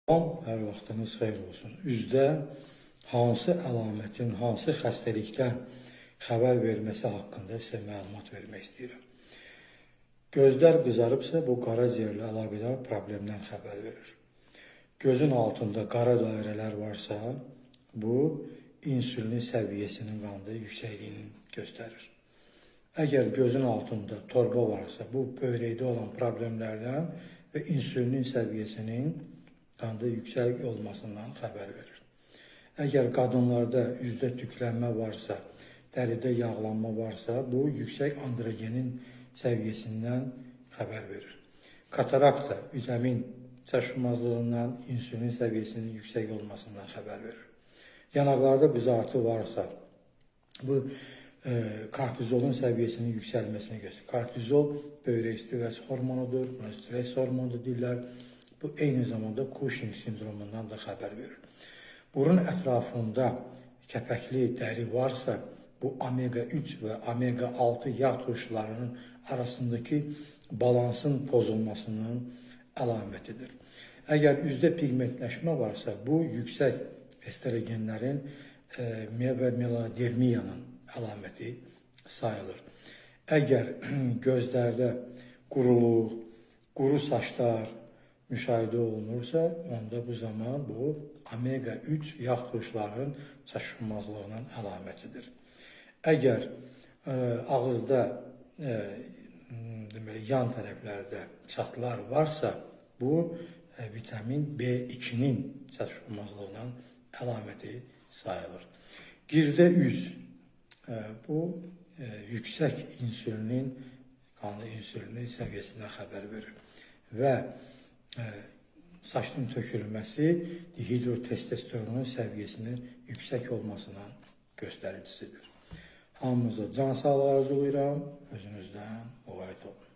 Hər vaxtınız xeyir olsun. Üzdə hansı əlamətin, hansı xəstəlikdən xəbər verməsi haqqında sizə məlumat vermək istəyirəm. Gözlər qızarıbsa, bu qaraciyərlə əlaqədar problemdən xəbər verir. Gözün altında qara dairələr varsa, bu insülinin səviyyəsinin qanda yüksəkliyini göstərir. Əgər gözün altında torba varsa, bu böyrəkdə olan problemlərdən və insülinin səviyyəsinin qanda yüksək olmasından xəbər verir. Əgər qadınlarda üzdə tüklənmə varsa, dəridə yağlanma varsa, bu yüksək androgenin səviyyəsindən xəbər verir. Katarakta, vitamin çatışmazlığından insülin səviyyəsinin yüksək olmasından xəbər verir. Yanaqlarda qızartı varsa, bu kortizolun səviyyəsinin yüksəlməsini göstərir. Kortizol böyrək stimülyasiya hormonudur, buna stres hormonu deyirlər. Bu eyni zamanda Cushing sindromundan da xəbər verir. Burun ətrafında kəpəkli dəri varsa, bu omega 3 və omega 6 yağ turşularının arasındakı balansın pozulmasının əlamətidir. Əgər üzdə pigmentləşmə varsa, bu yüksək estrogenlərin və melanodermiyanın əlaməti sayılır. Əgər gözlərdə quruluq, quru saçlar müşahidə olunursa, onda bu zaman bu omega 3 yağ turşularının çatışmazlığının əlamətidir. Əgər ağızda yan tərəflərdə çatlar varsa, bu vitamin B2-nin çatışmazlığının əlaməti sayılır. Girdə üz, bu yüksək insülinin, qanlı insülinin səviyyəsindən xəbər verir və saçın tökülməsi dihidrotestosteronun səviyyəsinin yüksək olmasının göstəricisidir. Hamınıza can sağlığı arzulayıram, özünüzdən müğayət olun.